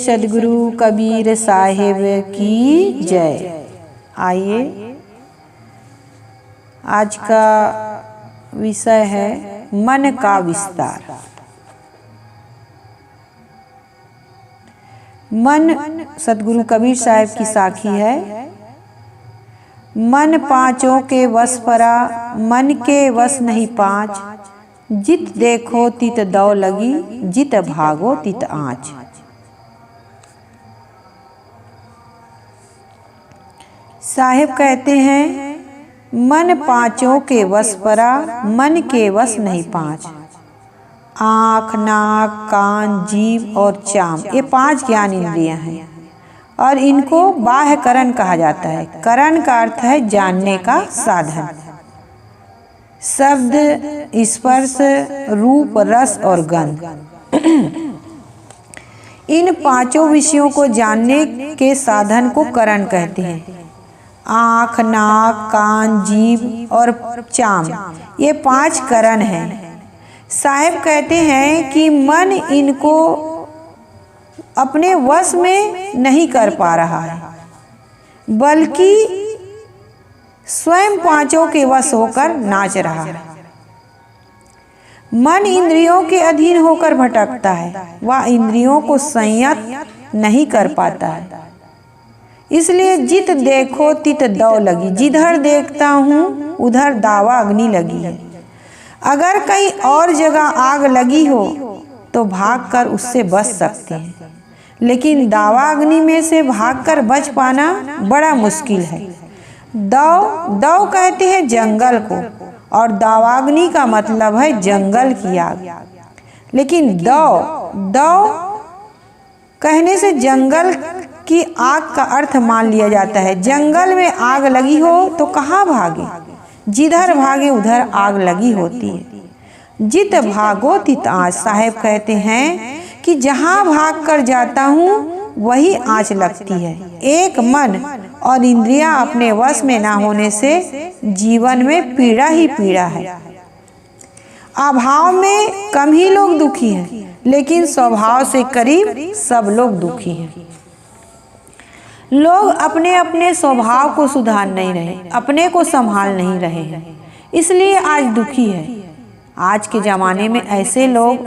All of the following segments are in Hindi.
सद्गुरु कबीर साहिब की जय। आइए, आज का विषय है मन का विस्तार। मन सद्गुरु कबीर साहिब की साखी है। मन पांचों के वश परा, मन के वश नहीं पांच। जित देखो तित दौ लगी, जित भागो तित आँच। साहिब कहते हैं मन पांचों के वश परा, मन के वश नहीं पांच। आँख, नाक, कान, जीभ और चाम, ये 5 ज्ञान इंद्रियां हैं और इनको बाह्य करण कहा जाता है। करण का अर्थ है जानने का साधन। शब्द, स्पर्श, रूप, रस और गंध, इन 5 विषयों को जानने के साधन को करण कहते हैं। आँख, नाक, कान, जीभ और चाम, ये 5 करण हैं। साहिब कहते हैं कि मन इनको अपने वश में नहीं कर पा रहा है, बल्कि स्वयं 5 के वश होकर नाच रहा है। मन इंद्रियों के अधीन होकर भटकता है, वह इंद्रियों को संयत नहीं कर पाता है। इसलिए जित देखो तित दौ लगी, जिधर देखता हूँ उधर दावा अग्नि लगी है। अगर कहीं और जगह आग लगी हो तो भागकर उससे बच सकते हैं, लेकिन दावा अग्नि में से भागकर बच पाना बड़ा मुश्किल है। दौ कहते हैं जंगल को, और दावाग्नि का मतलब है जंगल की आग। लेकिन दौ कहने से जंगल की आग का अर्थ मान लिया जाता है। जंगल में आग लगी हो तो कहाँ भागे, जिधर भागे उधर आग लगी होती है। जित भागो तित आँच, साहेब कहते हैं कि जहाँ भाग कर जाता हूँ वही आँच लगती है। एक मन और इंद्रियां अपने वश में ना होने से जीवन में पीड़ा ही पीड़ा है। अभाव में कम ही लोग दुखी हैं, लेकिन स्वभाव से करीब सब लोग दुखी हैं। लोग अपने अपने स्वभाव को सुधार नहीं रहे, अपने को संभाल नहीं रहे हैं, इसलिए आज दुखी है। आज के ज़माने में ऐसे लोग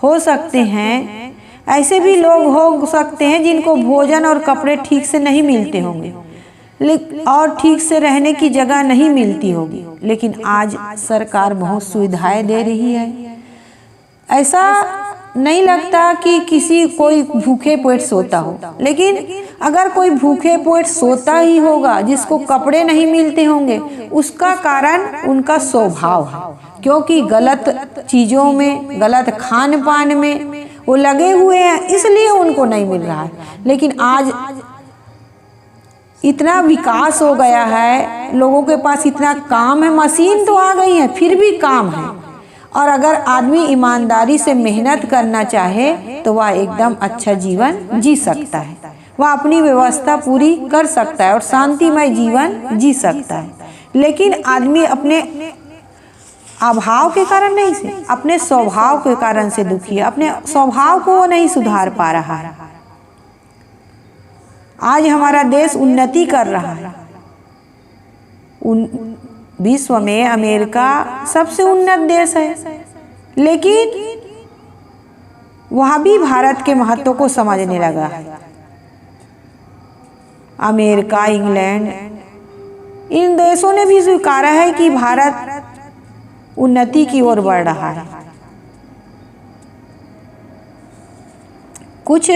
हो सकते हैं, ऐसे भी लोग हो सकते हैं जिनको भोजन और कपड़े ठीक से नहीं मिलते होंगे और ठीक से रहने की जगह नहीं मिलती होगी, लेकिन आज सरकार बहुत सुविधाएं दे रही है। ऐसा नहीं लगता कि कोई भूखे पेट सोता हो, लेकिन अगर कोई भूखे पेट सोता ही होगा जिसको कपड़े नहीं मिलते होंगे, उसका कारण उनका स्वभाव है, क्योंकि गलत चीज़ों में, गलत खान पान में वो लगे हुए हैं, इसलिए उनको नहीं मिल रहा है। लेकिन आज इतना विकास हो गया है, लोगों के पास इतना काम है, मशीन तो आ गई है, फिर भी काम है। और अगर आदमी ईमानदारी से मेहनत करना चाहे तो वह एकदम अच्छा जीवन जी सकता है, वह अपनी व्यवस्था पूरी कर सकता है और शांतिमय जीवन जी सकता है। लेकिन आदमी अपने अभाव के कारण नहीं से, अपने स्वभाव के कारण से दुखी है। अपने स्वभाव को वो नहीं सुधार पा रहा है। आज हमारा देश उन्नति कर रहा है, विश्व में अमेरिका सबसे उन्नत देश है, लेकिन वह भी भारत के महत्व को समझने लगा है। अमेरिका, इंग्लैंड, इन देशों ने भी स्वीकारा है कि भारत उन्नति की ओर बढ़ रहा है। कुछ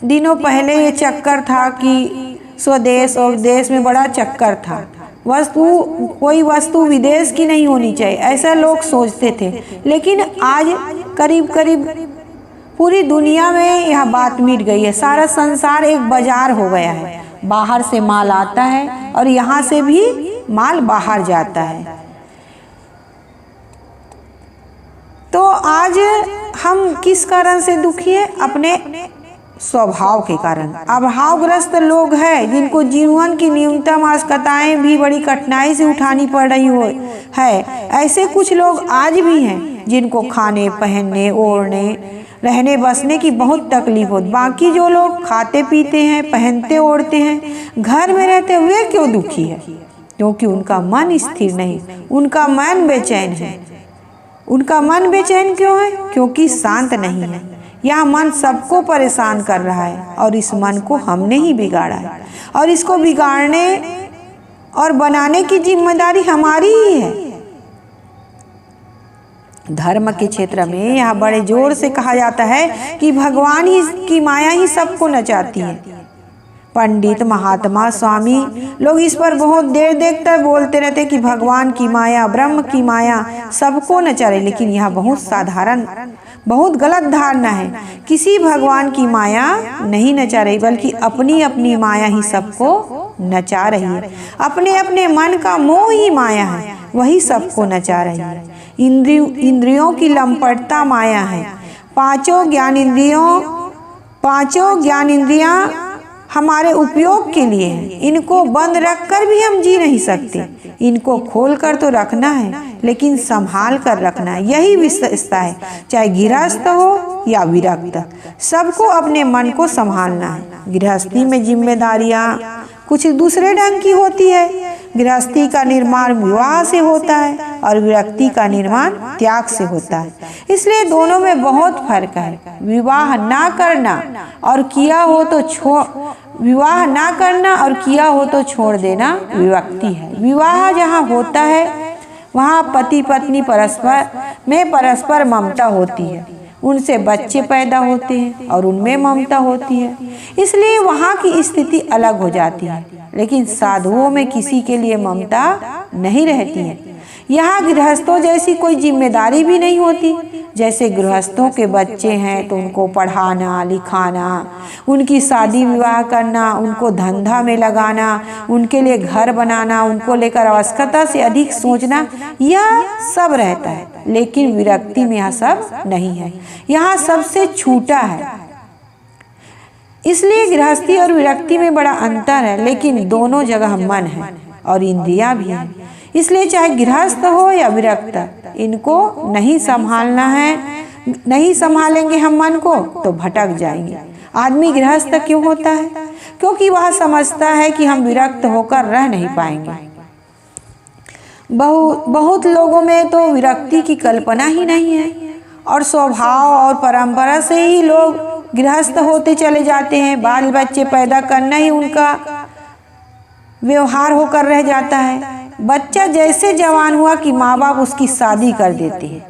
दिनों पहले ये चक्कर था कि स्वदेश और देश में बड़ा चक्कर था, कोई वस्तु विदेश की नहीं होनी चाहिए, ऐसा लोग सोचते थे। लेकिन आज करीब करीब पूरी दुनिया में यह बात मिट गई है। सारा संसार एक बाजार हो गया है, बाहर से माल आता है और यहाँ से भी माल बाहर जाता है। तो आज हम किस कारण से दुखी हैं? अपने स्वभाव के कारण। अभावग्रस्त लोग हैं जिनको जीवन की न्यूनतम आवश्यकताएं भी बड़ी कठिनाई से उठानी पड़ रही है। ऐसे कुछ लोग आज भी हैं जिनको खाने, पहनने, ओढ़ने, रहने बसने की बहुत तकलीफ होती। बाकी जो लोग खाते पीते हैं, पहनते ओढ़ते हैं, घर में रहते हैं, वे क्यों दुखी है? क्योंकि उनका मन स्थिर नहीं, उनका मन बेचैन है। उनका मन बेचैन क्यों है? क्योंकि शांत नहीं है। यह मन सबको परेशान कर रहा है और इस मन को हमने ही बिगाड़ा है और इसको बिगाड़ने और बनाने की जिम्मेदारी हमारी ही है। धर्म के क्षेत्र में यह बड़े जोर से कहा जाता है कि भगवान ही की माया ही सबको नचाती है। पंडित, महात्मा, स्वामी लोग इस पर बहुत देर तक बोलते रहते कि भगवान की माया, ब्रह्म की माया सबको नचा रही, लेकिन यह बहुत साधारण, बहुत गलत धारणा है। किसी भगवान की माया नहीं नचा रही, बल्कि अपनी अपनी माया ही सबको नचा रही है। अपने अपने मन का मोह ही माया है, वही सबको नचा रही है। इंद्रियों की लंपटता माया है। पांचों ज्ञान इंद्रियां हमारे उपयोग के लिए हैं। इनको बंद रखकर भी हम जी नहीं सकते। इनको खोल कर तो रखना है, लेकिन संभाल कर रखना है। यही विशेषता है, चाहे गृहस्थ हो या विरक्त, सबको अपने मन को संभालना है। गृहस्थी में जिम्मेदारियां कुछ दूसरे ढंग की होती है। गृहस्थी का निर्माण विवाह से होता है और विरक्ति का निर्माण त्याग से होता है। इसलिए दोनों में बहुत फर्क है। विवाह ना करना और किया हो तो छोड़ देना विरक्ति है। विवाह जहाँ होता है वहाँ पति पत्नी परस्पर ममता होती है। उनसे बच्चे पैदा होते हैं और उनमें ममता होती है, इसलिए वहाँ की स्थिति अलग हो जाती है। लेकिन साधुओं में किसी के लिए ममता नहीं रहती है। यहाँ गृहस्थों जैसी कोई जिम्मेदारी भी नहीं होती। जैसे गृहस्थों के बच्चे हैं तो उनको पढ़ाना लिखाना, उनकी शादी विवाह करना, उनको धंधा में लगाना, उनके लिए घर बनाना, उनको लेकर आवश्यकता से अधिक सोचना, यह सब रहता है। लेकिन विरक्ति में यह सब नहीं है, यहाँ सबसे छूटा है। इसलिए गृहस्थी और विरक्ति में बड़ा अंतर है, लेकिन दोनों जगह मन है और इंद्रियां भी हैं। इसलिए चाहे गृहस्थ हो या विरक्त, इनको नहीं संभालना है। नहीं संभालेंगे हम मन को तो भटक जाएंगे। आदमी गृहस्थ क्यों होता है? क्योंकि वह समझता है कि हम विरक्त होकर रह नहीं पाएंगे। बहुत लोगों में तो विरक्ति की कल्पना ही नहीं है और स्वभाव और परंपरा से ही लोग गृहस्थ होते चले जाते हैं। बाल बच्चे पैदा करना ही उनका व्यवहार होकर रह जाता है। बच्चा जैसे जवान हुआ कि माँ बाप उसकी शादी कर देते हैं,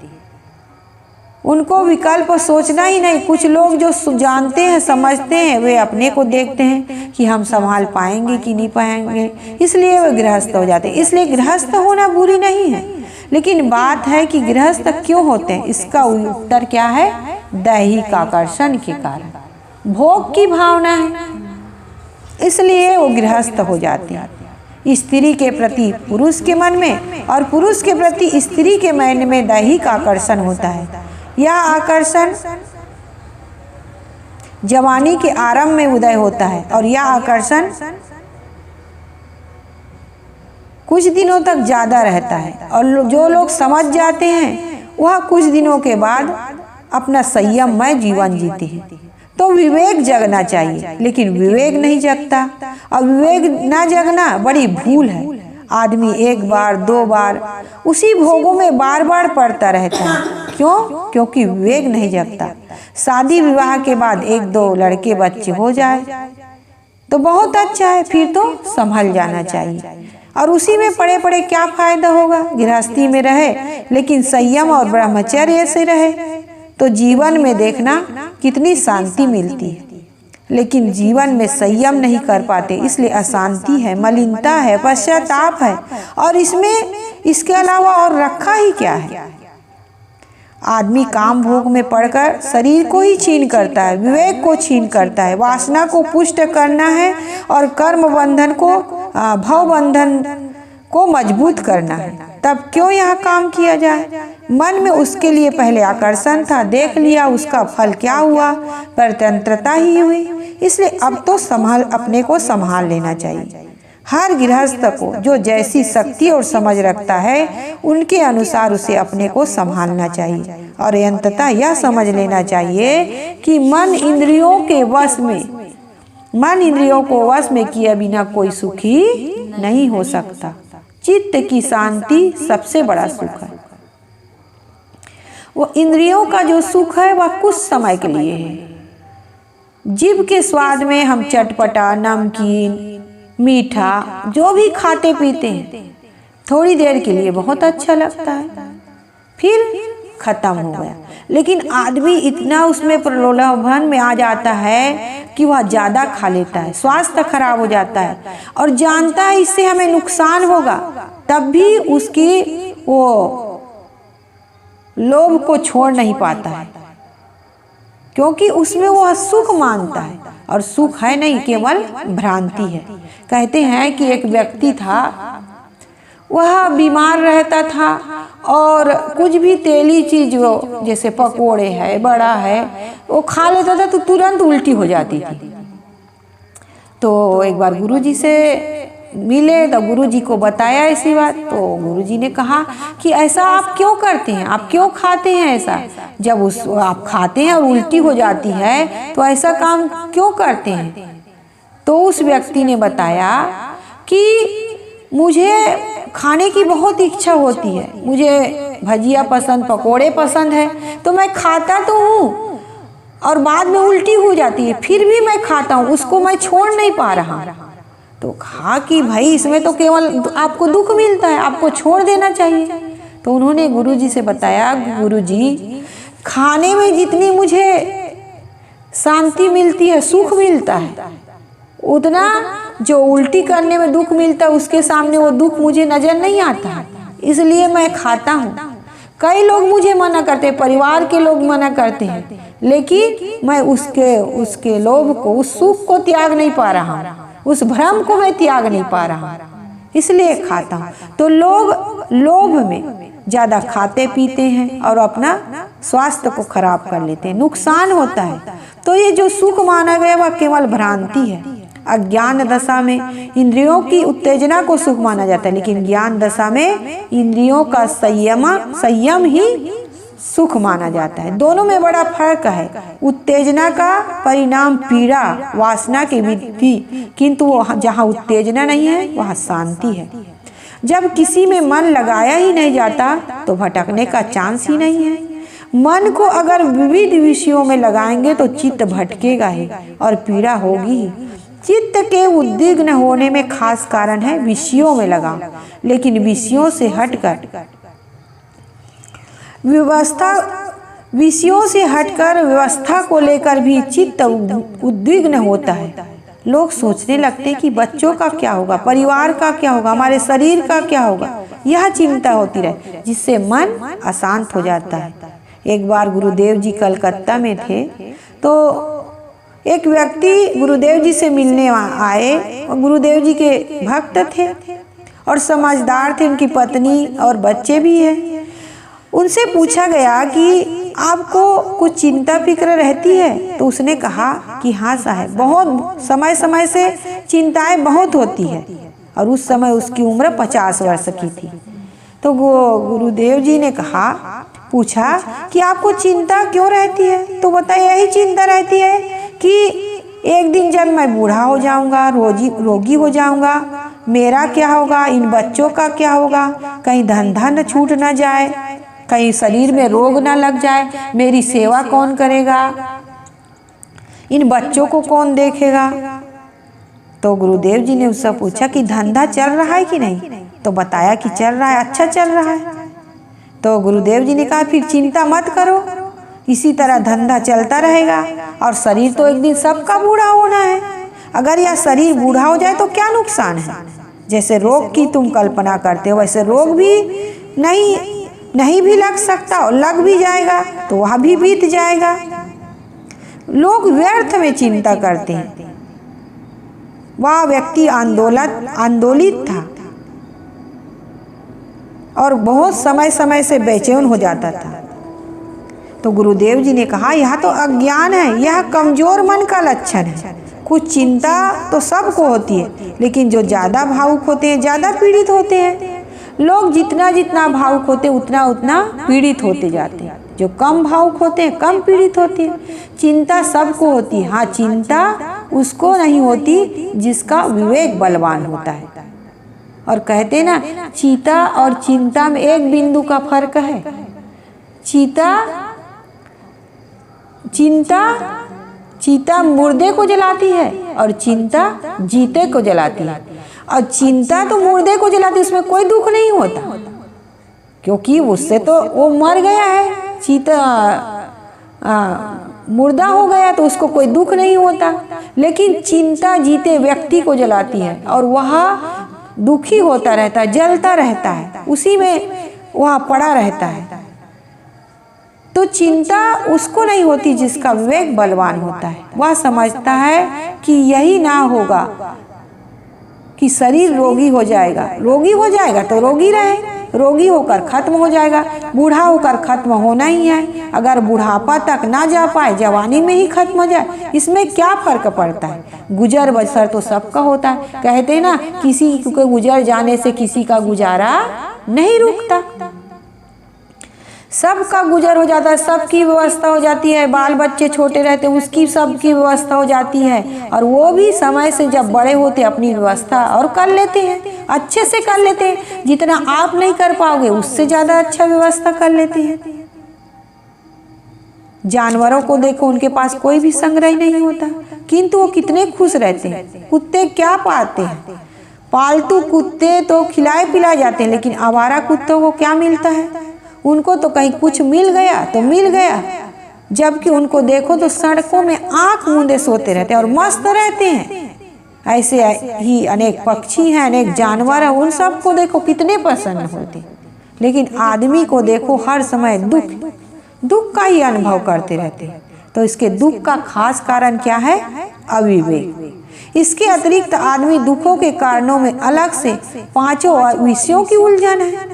उनको विकल्प सोचना ही नहीं। कुछ लोग जो जानते हैं, समझते हैं, वे अपने को देखते हैं कि हम संभाल पाएंगे कि नहीं पाएंगे, इसलिए वे गृहस्थ हो जाते हैं। इसलिए गृहस्थ होना बुरी नहीं है, लेकिन बात है कि गृहस्थ क्यों होते हैं। इसका उत्तर क्या है? दैहिक आकर्षण के कारण, भोग की भावना है, इसलिए वो गृहस्थ हो जाते हैं। स्त्री के प्रति पुरुष के मन में और पुरुष के प्रति स्त्री के मन में दैहिक आकर्षण होता है। यह आकर्षण जवानी के आरंभ में उदय होता है और यह आकर्षण कुछ दिनों तक ज्यादा रहता है और जो लोग समझ जाते हैं वह कुछ दिनों के बाद अपना संयममय जीवन जीते हैं। तो विवेक जगना चाहिए, लेकिन विवेक नहीं जगता और विवेक ना जगना बड़ी भूल है। आदमी एक बार दो बार उसी भोगों में बार बार पड़ता रहता है। क्यों? क्योंकि विवेक नहीं जगता। शादी विवाह के बाद एक दो लड़के बच्चे हो जाए तो बहुत अच्छा है, फिर तो संभल जाना चाहिए। और उसी में पड़े पड़े क्या फायदा होगा? गृहस्थी में रहे लेकिन संयम और ब्रह्मचर्य से रहे तो जीवन में देखना कितनी शांति मिलती है। लेकिन जीवन में संयम नहीं कर पाते, इसलिए अशांति है, मलिनता है, पश्चाताप है और इसके अलावा और रखा ही क्या है। आदमी काम भोग में पड़कर शरीर को ही छीन करता है, विवेक को छीन करता है, वासना को पुष्ट करना है और कर्म बंधन को भव बंधन को मजबूत करना है। तब क्यों यह काम किया जाए? मन में उसके लिए पहले आकर्षण था, देख लिया, उसका फल क्या हुआ? परतंत्रता ही हुई। इसलिए अब तो अपने को संभाल लेना चाहिए। हर गृहस्थ को जो जैसी शक्ति और समझ रखता है उनके अनुसार उसे अपने को संभालना चाहिए और अंततः यह समझ लेना चाहिए कि मन इंद्रियों को वश में किए बिना कोई सुखी नहीं हो सकता। चित्त की शांति सबसे बड़ा सुख है। वो इंद्रियों का जो सुख है वह कुछ समय के लिए है। जीभ के स्वाद में हम चटपटा, नमकीन, मीठा जो भी खाते पीते हैं थोड़ी देर के लिए बहुत अच्छा लगता है, फिर खत्म हो गया। लेकिन आदमी इतना उसमें प्रलोभन में आ जाता है कि वह ज़्यादा खा लेता है, स्वास्थ्य खराब हो जाता है और जानता है इससे हमें नुकसान होगा, तब भी उसकी वो लोभ को छोड़ नहीं पाता है, क्योंकि उसमें वह सुख मानता है और सुख है नहीं, केवल भ्रांति है। कहते हैं कि एक व्यक्ति था, वह बीमार रहता था और कुछ भी तेली चीज वो जैसे पकोड़े है, बड़ा है, वो खा लेता था तो तुरंत उल्टी हो जाती थी। तो एक बार गुरुजी से मिले तो गुरुजी को बताया ऐसी बात, तो गुरुजी ने कहा कि ऐसा आप क्यों करते हैं, आप क्यों खाते हैं ऐसा, जब आप खाते हैं और उल्टी हो जाती है तो ऐसा काम क्यों करते हैं। तो उस व्यक्ति ने बताया कि मुझे खाने की बहुत इच्छा होती है, मुझे भजिया पसंद, पकोड़े पसंद है, तो मैं खाता तो हूँ और बाद में उल्टी हो जाती है, फिर भी मैं खाता हूँ, उसको मैं छोड़ नहीं पा रहा। तो कहा कि भाई इसमें तो केवल आपको दुख मिलता है, आपको छोड़ देना चाहिए। तो उन्होंने गुरुजी से बताया, गुरुजी खाने में जितनी मुझे शांति मिलती है, सुख मिलता है, उतना जो उल्टी करने में दुख मिलता है उसके सामने वो दुख मुझे नजर नहीं आता है, इसलिए मैं खाता हूँ। कई लोग मुझे मना करते हैं, परिवार के लोग मना करते हैं, लेकिन मैं उसके लोभ को, उस सुख को त्याग नहीं पा रहा, उस भ्रम को मैं त्याग नहीं पा रहा, इसलिए खाता हूँ। तो लोग लोभ में ज़्यादा खाते पीते हैं और अपना स्वास्थ्य को खराब कर लेते हैं, नुकसान होता है। तो ये जो सुख माना गया वह केवल भ्रांति है। अज्ञान दशा में इंद्रियों की उत्तेजना को सुख माना जाता है, लेकिन ज्ञान दशा में इंद्रियों का संयम ही सुख माना जाता है। दोनों में बड़ा फर्क है। उत्तेजना का परिणाम पीड़ा, वासना की वृद्धि, किंतु जहाँ उत्तेजना नहीं है वहाँ शांति है। जब किसी में मन लगाया ही नहीं जाता तो भटकने का चांस ही नहीं है। मन को अगर विविध विषयों में लगाएंगे तो चित्त भटकेगा ही और पीड़ा होगी ही। चित्त के उद्विग्न होने में खास कारण है विषयों में लगाव, लेकिन विषयों से हटकर व्यवस्था को लेकर भी चित्त उद्विग्न होता है। लोग सोचने लगते हैं कि बच्चों का क्या होगा, परिवार का क्या होगा, हमारे शरीर का क्या होगा, यह चिंता होती रहे, जिससे मन अशांत हो जाता है। एक बार गुरुदेव जी कलकत्ता में थे, तो एक व्यक्ति गुरुदेव जी से मिलने आए और गुरुदेव जी के भक्त थे और समझदार थे, उनकी पत्नी और बच्चे भी हैं। उनसे पूछा गया कि आपको कुछ चिंता फिक्र रहती है, तो उसने कहा कि हाँ साहब, बहुत समय समय से चिंताएं बहुत होती है, और उस समय उसकी उम्र 50 वर्ष की थी। तो गुरुदेव जी ने पूछा कि आपको चिंता क्यों रहती है, तो बताइए यही चिंता रहती है कि एक दिन जब मैं बूढ़ा हो जाऊंगा, रोगी हो जाऊंगा, मेरा क्या होगा, इन बच्चों का क्या होगा, कहीं धंधा न छूट ना जाए, कहीं शरीर में रोग ना लग जाए, मेरी सेवा कौन करेगा, इन बच्चों को कौन देखेगा। तो गुरुदेव जी ने उससे पूछा कि धंधा चल रहा है कि नहीं, तो बताया कि चल रहा है, अच्छा चल रहा है। तो गुरुदेव जी ने कहा फिर चिंता मत करो, इसी तरह धंधा चलता रहेगा और शरीर तो एक दिन सबका बूढ़ा होना है। अगर यह शरीर बूढ़ा हो जाए तो क्या नुकसान है। जैसे रोग की तुम कल्पना करते हो, वैसे रोग भी नहीं भी लग सकता, और लग भी जाएगा तो वह भी बीत जाएगा। लोग व्यर्थ में चिंता करते हैं। वह व्यक्ति आंदोलित था और बहुत समय से बेचैन हो जाता था। तो गुरुदेव जी ने कहा यह तो अज्ञान है, यह कमजोर मन का लक्षण है। कुछ चिंता तो सबको होती है, लेकिन जो ज़्यादा भावुक होते हैं ज़्यादा पीड़ित होते हैं। लोग जितना जितना भावुक होते हैं उतना उतना पीड़ित होते जाते हैं। जो कम भावुक होते हैं कम पीड़ित होते हैं। चिंता सबको होती है, हाँ चिंता उसको नहीं होती जिसका विवेक बलवान होता है। और कहते हैं ना, चीता और चिंता में एक बिंदु का फर्क है। चिंता मुर्दे को जलाती है और चिंता जीते को जलाती है। और चिंता तो मुर्दे को जलाती है, उसमें कोई दुख नहीं होता, क्योंकि उससे तो वो मर गया है। चीता मुर्दा हो गया तो उसको कोई दुख नहीं होता। लेकिन चिंता जीते व्यक्ति को जलाती है और वह दुखी होता रहता है, जलता रहता है, उसी में वह पड़ा रहता है। तो चिंता उसको नहीं होती जिसका विवेक बलवान होता है। वह समझता है कि यही ना होगा कि शरीर रोगी हो जाएगा, रोगी हो जाएगा तो रोगी रहे, रोगी होकर खत्म हो जाएगा, बूढ़ा होकर खत्म होना ही है। अगर बुढ़ापा तक ना जा पाए, जवानी में ही खत्म हो जाए, इसमें क्या फर्क पड़ता है। गुजर बसर तो सबका होता है। कहते हैं ना, किसी के गुजर जाने से किसी का गुजारा नहीं रुकता। सबका गुजर हो जाता है, सबकी व्यवस्था हो जाती है। बाल बच्चे छोटे रहते हैं, उसकी सबकी व्यवस्था हो जाती है, और वो भी समय से जब बड़े होते अपनी व्यवस्था और कर लेते हैं, अच्छे से कर लेते हैं। जितना आप नहीं कर पाओगे उससे ज़्यादा अच्छा व्यवस्था कर लेते हैं। जानवरों को देखो, उनके पास कोई भी संग्रह नहीं होता, किंतु वो कितने खुश रहते हैं। कुत्ते क्या पाते हैं, पालतू कुत्ते तो खिलाए पिलाए जाते हैं, लेकिन आवारा कुत्तों को क्या मिलता है। उनको तो कहीं कुछ मिल गया तो मिल गया, जबकि उनको देखो तो सड़कों में आंख मूंदे सोते रहते हैं और मस्त रहते हैं। ऐसे ही अनेक पक्षी हैं, अनेक जानवर हैं, उन सबको देखो कितने प्रसन्न होते हैं। लेकिन आदमी को देखो हर समय दुख का ही अनुभव करते रहते हैं। तो इसके दुख का खास कारण क्या है, अविवेक। इसके अतिरिक्त आदमी दुखों के कारणों में अलग से 5 विषयों की उलझन है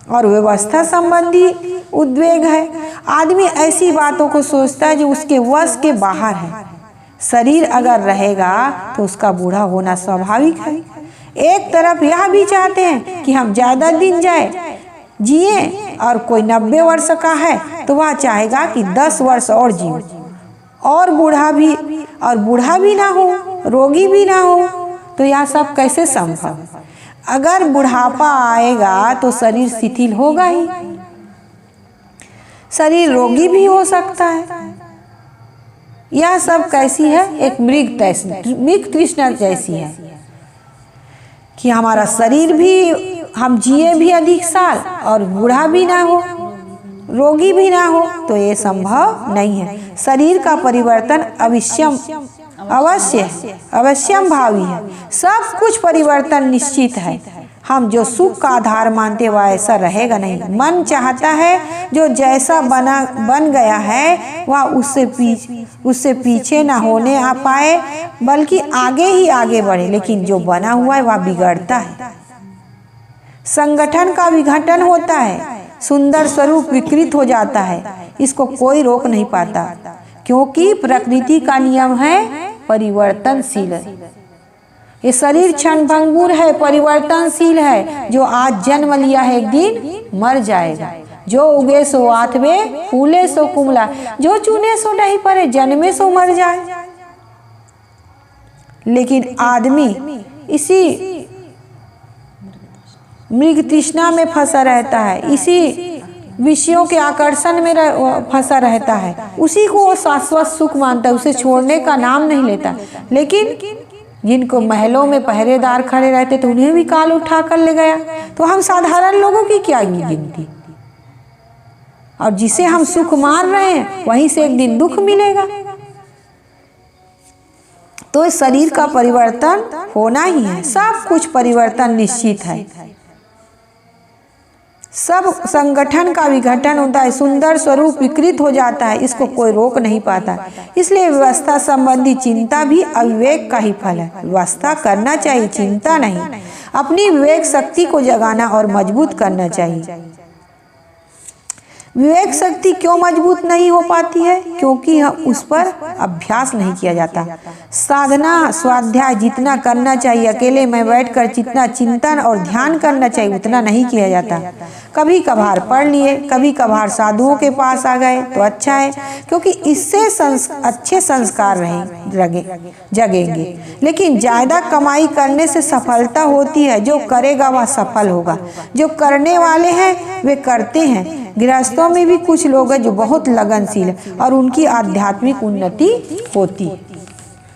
और व्यवस्था संबंधी उद्वेग है। आदमी ऐसी बातों को सोचता है जो उसके वश के बाहर है। शरीर अगर रहेगा तो उसका बूढ़ा होना स्वाभाविक है। एक तरफ यह भी चाहते हैं कि हम ज़्यादा दिन जिए, और कोई 90 वर्ष का है तो वह चाहेगा कि 10 वर्ष और जिए, और बूढ़ा भी ना हो, रोगी भी ना हो। तो यह सब कैसे संभव। अगर बुढ़ापा आएगा तो शरीर शिथिल होगा ही, शरीर रोगी भी हो सकता है। यह सब कैसी है, एक मृग तृष्णा जैसी है कि हमारा शरीर भी, हम जिए भी अधिक साल और बूढ़ा भी ना हो, रोगी भी ना हो, तो ये संभव नहीं है। शरीर का परिवर्तन अवश्यम भावी है। सब कुछ परिवर्तन निश्चित है। हम जो सुख का आधार मानते वह ऐसा रहेगा नहीं। मन चाहता है जो जैसा बन गया है वह उससे पीछे ना होने आ पाए, बल्कि आगे ही आगे बढ़े। लेकिन जो बना हुआ है वह बिगड़ता है। संगठन का विघटन होता है, सुंदर स्वरूप विकृत हो जाता है। इसको कोई रोक नहीं पाता, क्योंकि प्रकृति का नियम है परिवर्तनशील। ये शरीर क्षणभंगुर है, परिवर्तनशील है। जो आज जन्म लिया है एक दिन मर जाएगा। जो उगे सो आठवे, फूले सो कुमला, जो चुने सो नहीं पड़े, जन्मे सो मर जाए। लेकिन आदमी इसी मृग तृष्णा में फंसा रहता है, इसी विषयों के आकर्षण में फंसा रहता है, उसी को वो शाश्वत सुख मानता है, उसे छोड़ने का नाम नहीं लेता। लेकिन जिनको महलों में पहरेदार खड़े रहते तो उन्हें भी काल उठा कर ले गया। तो हम साधारण लोगों की क्या गिनती। और जिसे हम सुख मान रहे हैं वहीं से एक दिन दुख मिलेगा। तो इस शरीर का परिवर्तन होना ही है, सब कुछ परिवर्तन निश्चित है। सब संगठन का विघटन होता है, सुंदर स्वरूप विकृत हो जाता है, इसको कोई रोक नहीं पाता। इसलिए व्यवस्था संबंधी चिंता भी अविवेक का ही फल है। व्यवस्था करना चाहिए, चिंता नहीं। अपनी विवेक शक्ति को जगाना और मजबूत करना चाहिए। विवेक शक्ति क्यों मजबूत नहीं हो पाती है? क्योंकि उस पर अभ्यास नहीं किया जाता। साधना स्वाध्याय जितना करना चाहिए, अकेले में बैठकर जितना चिंतन और ध्यान करना चाहिए उतना नहीं किया जाता। कभी कभार पढ़ लिए, कभी कभार साधुओं के पास आ गए तो अच्छा है, क्योंकि इससे अच्छे संस्कार जगेंगे। लेकिन ज़्यादा कमाई करने से सफलता होती है, जो करेगा वह सफल होगा। जो करने वाले हैं वे करते हैं। गृहस्थों में भी कुछ लोग हैं जो बहुत लगनशील हैं और उनकी आध्यात्मिक उन्नति होती।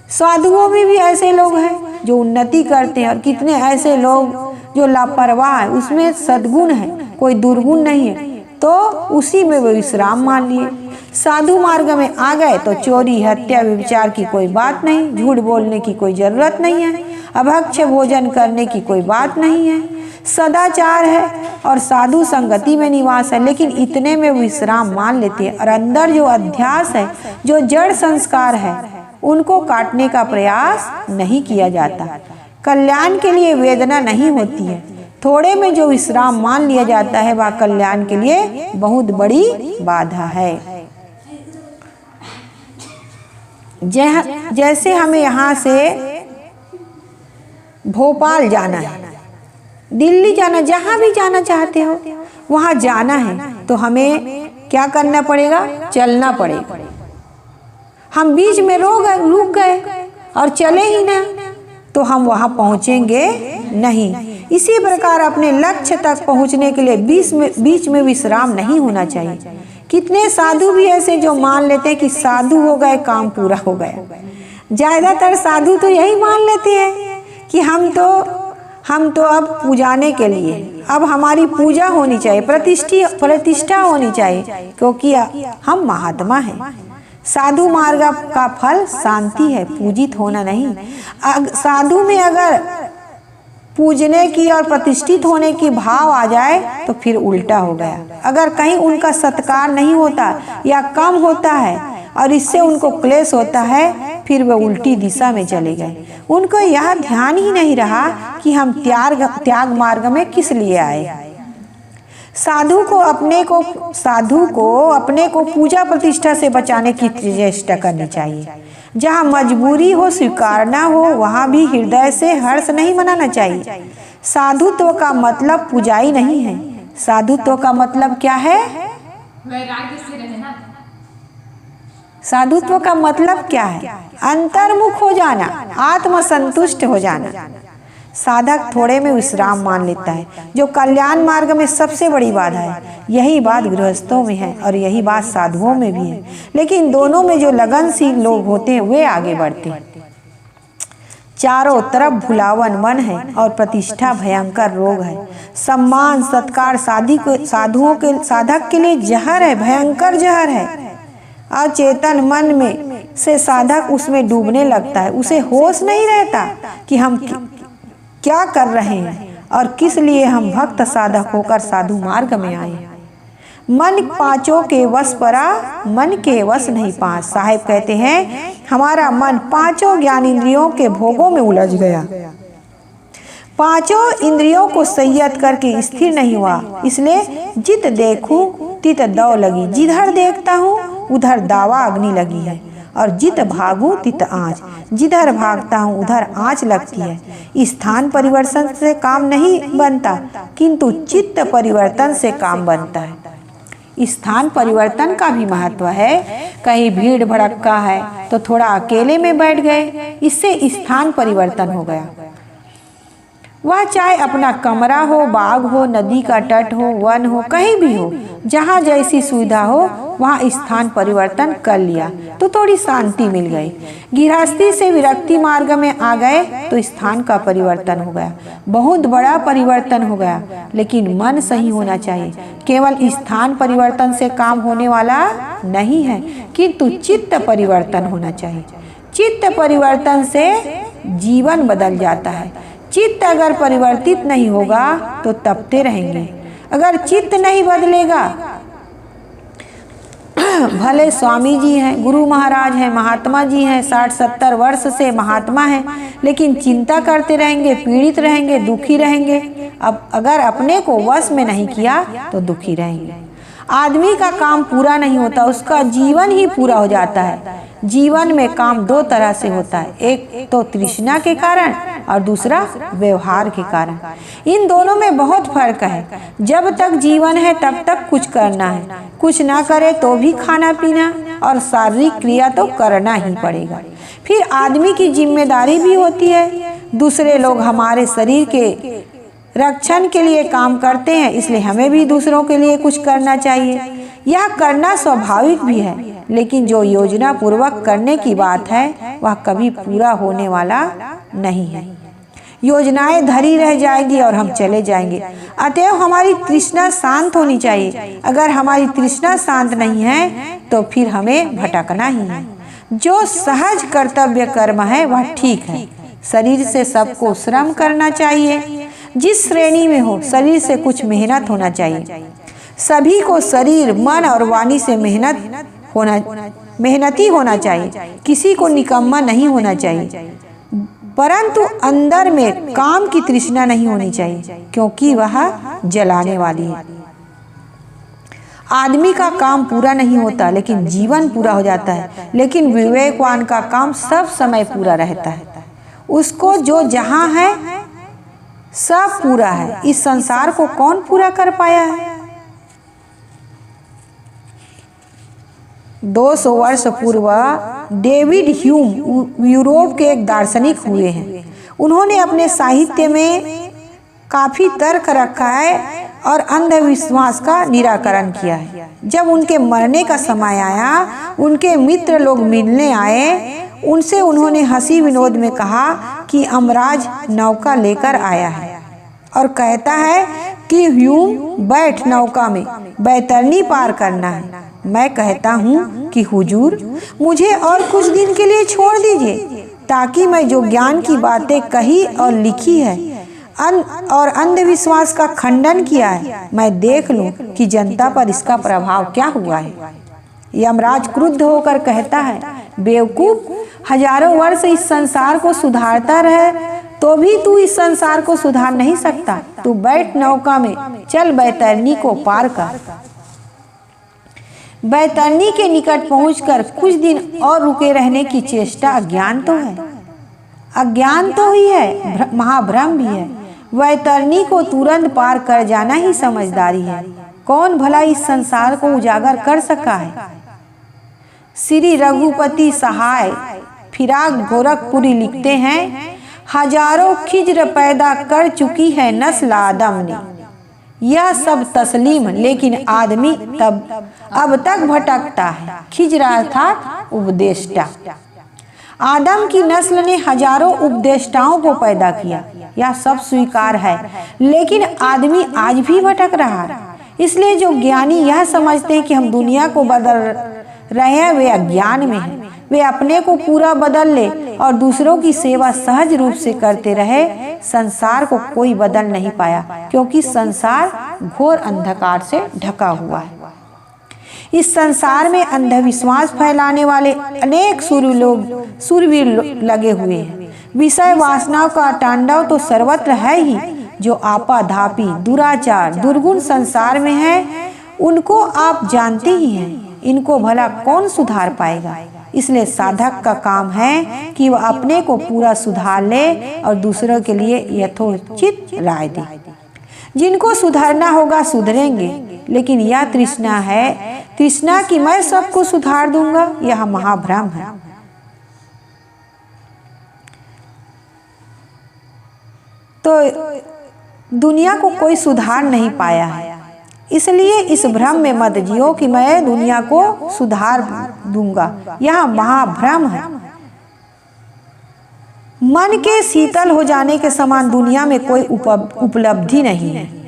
साधुओं में भी ऐसे लोग हैं जो उन्नति करते हैं, और कितने ऐसे लोग जो लापरवाह है, उसमें सद्गुण है, कोई दुर्गुण नहीं है, तो उसी में वे विश्राम मान लिए। साधु मार्ग में आ गए तो चोरी, हत्या, व्यभिचार की कोई बात नहीं, झूठ बोलने की कोई जरूरत नहीं है, अभक्ष्य भोजन करने की कोई बात नहीं है, सदाचार है और साधु संगति में निवास है। लेकिन इतने में विश्राम मान लेते हैं और अंदर जो अध्यास है, जो जड़ संस्कार है, उनको काटने का प्रयास नहीं किया जाता। कल्याण के लिए वेदना नहीं होती है। थोड़े में जो विश्राम मान लिया जाता है वह कल्याण के लिए बहुत बड़ी बाधा है। जैसे हमें यहाँ से भोपाल जाना है, दिल्ली जाना, जहाँ भी जाना चाहते हो वहाँ जाना है तो हमें क्या करना पड़ेगा? चलना पड़ेगा। हम बीच में रुक गए और चले ही ना तो हम वहाँ पहुँचेंगे नहीं। इसी प्रकार अपने लक्ष्य तक पहुँचने के लिए बीच में विश्राम नहीं होना चाहिए। कितने साधु भी ऐसे जो मान लेते हैं कि साधु हो गए, काम पूरा हो गया। ज़्यादातर साधु तो यही मान लेते हैं कि हम तो अब पूजाने के लिए, अब हमारी पूजा होनी चाहिए, प्रतिष्ठा होनी चाहिए, क्योंकि हम महात्मा हैं। साधु मार्ग का फल शांति है, पूजित होना नहीं। साधु में अगर पूजने की और प्रतिष्ठित होने की भाव आ जाए तो फिर उल्टा हो गया। अगर कहीं उनका सत्कार नहीं होता या कम होता है और इससे उनको क्लेश होता है, फिर वे उल्टी दिशा में चले गए। उनको यह ध्यान ही नहीं रहा कि हम त्याग मार्ग में किस लिए आए। साधु को अपने को पूजा प्रतिष्ठा से बचाने की चेष्टा करनी चाहिए। जहाँ मजबूरी हो, स्वीकारना हो, वहाँ भी हृदय से हर्ष नहीं मनाना चाहिए। साधुत्व का मतलब पूजाई नहीं है। साधुत्व का मतलब क्या है? वैराग्य से रहना। साधुत्व का मतलब क्या है? अंतर्मुख हो जाना, आत्मसंतुष्ट हो जाना। साधक थोड़े में विश्राम मान लेता है, जो कल्याण मार्ग में सबसे बड़ी बाधा है। यही बात गृहस्थों में है और यही बात साधुओं में भी है। लेकिन दोनों में जो लगनशील लोग होते हैं वे आगे बढ़ते हैं। चारों तरफ भुलावन मन है और प्रतिष्ठा भयंकर रोग है। सम्मान सत्कार साधक के लिए जहर है, भयंकर जहर है। अचेतन मन में से साधक उसमें डूबने लगता है। उसे होश नहीं रहता कि हम क्या कर रहे हैं और किस लिए हम भक्त साधक होकर साधु मार्ग में आए। मन पांचों के वश परा, मन के वश नहीं पास। साहिब कहते हैं हमारा मन पांचों ज्ञान इंद्रियों के भोगों में उलझ गया, पांचों इंद्रियों को संयत करके स्थिर नहीं हुआ। इसलिए जित देखूं तित दौ लगी, जिधर देखता हूँ उधर दावा अग्नि लगी है, और जित भागूं तित आँच, जिधर भागता हूँ उधर आँच लगती है। स्थान परिवर्तन से काम नहीं बनता, किंतु चित्त परिवर्तन से काम बनता है। स्थान परिवर्तन का भी महत्व है। कहीं भीड़ भड़क्का है तो थोड़ा अकेले में बैठ गए, इससे स्थान परिवर्तन हो गया। वह चाहे अपना कमरा हो, बाग हो, नदी का तट हो, वन हो, कहीं भी हो, जहाँ जैसी सुविधा हो वहाँ स्थान परिवर्तन कर लिया तो थोड़ी शांति मिल गई। गृहस्थी से विरक्ति मार्ग में आ गए तो स्थान का परिवर्तन हो गया, बहुत बड़ा परिवर्तन हो गया। लेकिन मन सही होना चाहिए। केवल स्थान परिवर्तन से काम होने वाला नहीं है, किंतु चित्त परिवर्तन होना चाहिए। चित्त परिवर्तन से जीवन बदल जाता है। चित्त अगर परिवर्तित नहीं होगा तो तपते रहेंगे। अगर चित्त नहीं बदलेगा, भले स्वामी जी हैं, गुरु महाराज हैं, महात्मा जी हैं, 60-70 वर्ष से महात्मा हैं, लेकिन चिंता करते रहेंगे, पीड़ित रहेंगे, दुखी रहेंगे। अब अगर अपने को वश में नहीं किया तो दुखी रहेंगे। आदमी का काम पूरा नहीं होता, उसका जीवन ही पूरा हो जाता है। जीवन में काम दो तरह से होता है, एक तो तृष्णा के कारण और दूसरा व्यवहार के कारण। इन दोनों में बहुत फर्क है। जब तक जीवन है तब तक कुछ करना है, कुछ ना करे तो भी खाना पीना और शारीरिक क्रिया तो करना ही पड़ेगा। फिर आदमी की जिम्मेदारी भी होती है। दूसरे लोग हमारे शरीर के रक्षण के लिए काम करते हैं, इसलिए हमें भी दूसरों के लिए कुछ करना चाहिए। यह करना स्वाभाविक भी है, लेकिन जो योजना पूर्वक करने की बात है वह कभी पूरा होने वाला नहीं है। योजनाएं धरी रह जाएंगी और हम चले जाएंगे। अतएव हमारी तृष्णा शांत होनी चाहिए। अगर हमारी तृष्णा शांत नहीं है तो फिर हमें भटकना ही है। जो सहज कर्तव्य कर्म है वह ठीक है। शरीर से सबको श्रम करना चाहिए, जिस श्रेणी में हो शरीर से कुछ मेहनत होना चाहिए। सभी को शरीर, मन और वाणी से मेहनती होना चाहिए। किसी को निकम्मा नहीं होना चाहिए, परंतु अंदर में काम की तृष्णा नहीं होनी चाहिए, क्योंकि वह जलाने वाली है। आदमी का काम पूरा नहीं होता, लेकिन जीवन पूरा हो जाता है। लेकिन विवेकवान का काम सब समय पूरा रहता है। उसको जो जहाँ है सब पूरा है। इस संसार को कौन पूरा कर पाया है? 200 वर्ष पूर्व डेविड ह्यूम यूरोप के एक दार्शनिक हुए हैं। उन्होंने अपने साहित्य में काफ़ी तर्क रखा है और अंधविश्वास का निराकरण किया है। जब उनके मरने का समय आया, उनके मित्र लोग मिलने आए। उनसे उन्होंने हंसी विनोद में कहा कि अमराज नौका लेकर आया है और कहता है कि ह्यूम बैठ नौका में, बैतरनी पार करना है। मैं कहता हूँ कि हुजूर मुझे और कुछ दिन के लिए छोड़ दीजिए, ताकि मैं जो ज्ञान की बातें कही और लिखी है और अंधविश्वास का खंडन किया है, मैं देख लूं कि जनता पर इसका प्रभाव क्या हुआ है। यमराज क्रुद्ध होकर कहता है, बेवकूफ, हजारों वर्ष इस संसार को सुधारता रहे तो भी तू इस संसार को सुधार नहीं सकता। तू बैठ नौका में, चल बैतरनी को पार कर। बैतरनी के निकट पहुंचकर कुछ दिन और रुके रहने की चेष्टा अज्ञान तो है, अज्ञान तो ही है, महाभ्रम भी है। बैतरनी को तुरंत पार कर जाना ही समझदारी है। कौन भला इस संसार को उजागर कर सका है? श्री रघुपति सहाय फिराक गोरखपुरी लिखते हैं, हजारों खिज्र पैदा कर चुकी है नस्ल आदम ने, यह सब तस्लीम, लेकिन आदमी अब तक भटकता है। खिज्र अर्थात उपदेष्टा। आदम की नस्ल ने हजारों उपदेष्टाओं को पैदा किया, यह सब स्वीकार है, लेकिन आदमी आज भी भटक रहा है। इसलिए जो ज्ञानी यह समझते हैं कि हम दुनिया को बदल रहे हैं, वे अज्ञान में हैं। वे अपने को पूरा बदल ले और दूसरों की सेवा सहज रूप से करते रहे। संसार को कोई बदल नहीं पाया, क्योंकि संसार घोर अंधकार से ढका हुआ है। इस संसार में अंधविश्वास फैलाने वाले अनेक सूरवीर लगे हुए हैं। विषय वासनाओं का तांडव तो सर्वत्र है ही। जो आपाधापी, दुराचार, दुर्गुण संसार में है, उनको आप जानते ही हैं। इनको भला कौन सुधार पाएगा? इसलिए साधक का काम है कि वह अपने को पूरा सुधार ले और दूसरों के लिए यथोचित राय दे। जिनको सुधारना होगा सुधरेंगे, लेकिन यह तृष्णा है, तृष्णा कि मैं सबको सुधार दूंगा, यह महाभ्रम है। तो दुनिया को कोई सुधार नहीं पाया है, इसलिए इस भ्रम में मत जियो कि मैं दुनिया को सुधार दूंगा, यह महाभ्रम है। मन के शीतल हो जाने के समान दुनिया में कोई उपलब्धि नहीं है।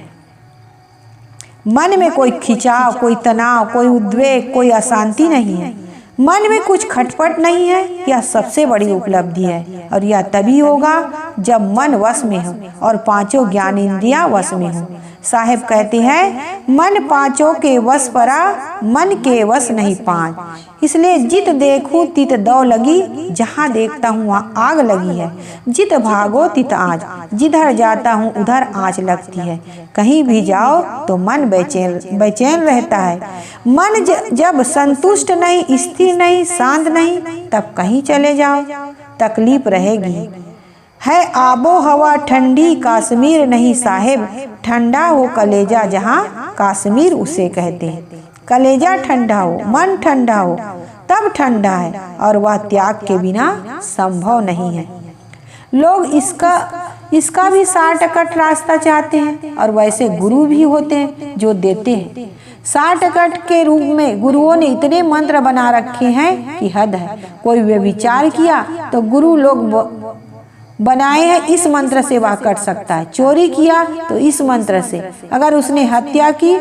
मन में कोई खिंचाव, कोई तनाव, कोई उद्वेग, कोई अशांति नहीं है। मन में कुछ खटपट नहीं है, यह सबसे बड़ी उपलब्धि है। और यह तभी होगा जब मन वश में हो और पांचों ज्ञान इंद्रियां वश में हो। साहेब कहते हैं मन पांचों के वश परा, मन के वश नहीं पांच। इसलिए जित देखूं तित दौ लगी, जहाँ देखता हूँ वहाँ आग लगी है। जित भागो तित आँच, जिधर जाता हूँ उधर आँच लगती है। कहीं भी जाओ तो मन बेचैन रहता है। मन जब संतुष्ट नहीं, स्थिर नहीं, शांत नहीं, तब कहीं चले जाओ तकलीफ रहेगी। है आबो हवा ठंडी काश्मीर नहीं साहेब, ठंडा हो कलेजा जहाँ काश्मीर उसे कहते हैं। कलेजा ठंडा हो, मन ठंडा हो, तब ठंडा है, और वह त्याग के बिना संभव नहीं है। लोग इसका भी 60 रास्ता चाहते हैं, और वैसे गुरु भी होते हैं जो देते हैं। 60 के रूप में गुरुओं ने इतने मंत्र बना रखे हैं कि हद है। कोई व्यभिचार किया तो गुरु लोग बनाए हैं, इस मंत्र से वह कट सकता है। चोरी किया तो इस मंत्र से, अगर उसने हत्या की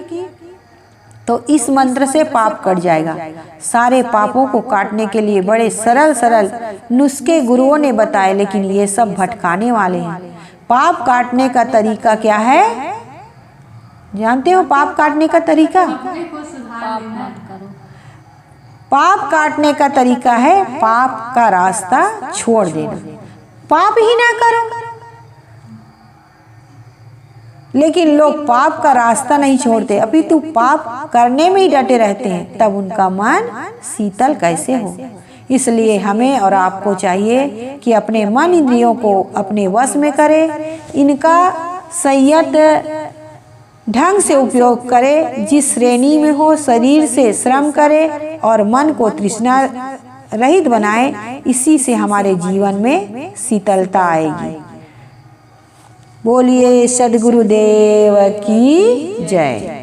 तो इस मंत्र से पाप कट जाएगा। सारे पापों को काटने के लिए बड़े सरल नुस्खे गुरुओं ने बताए, लेकिन ये सब भटकाने वाले हैं। पाप काटने का तरीका क्या है जानते हो? पाप काटने का तरीका, पाप काटने का तरीका है पाप का रास्ता छोड़ देना। पाप ही ना करो, लेकिन लोग पाप का रास्ता नहीं छोड़ते, अपितु पाप करने में ही डटे रहते हैं। तब उनका मन शीतल कैसे हो? इसलिए हमें और आपको चाहिए कि अपने मन इंद्रियों को अपने वश में करें, इनका संयत ढंग से उपयोग करें। जिस श्रेणी में हो शरीर से श्रम करें और मन को तृष्णा रहित बनाए। इसी से हमारे जीवन में शीतलता आएगी। बोलिए सद्गुरुदेव की जय।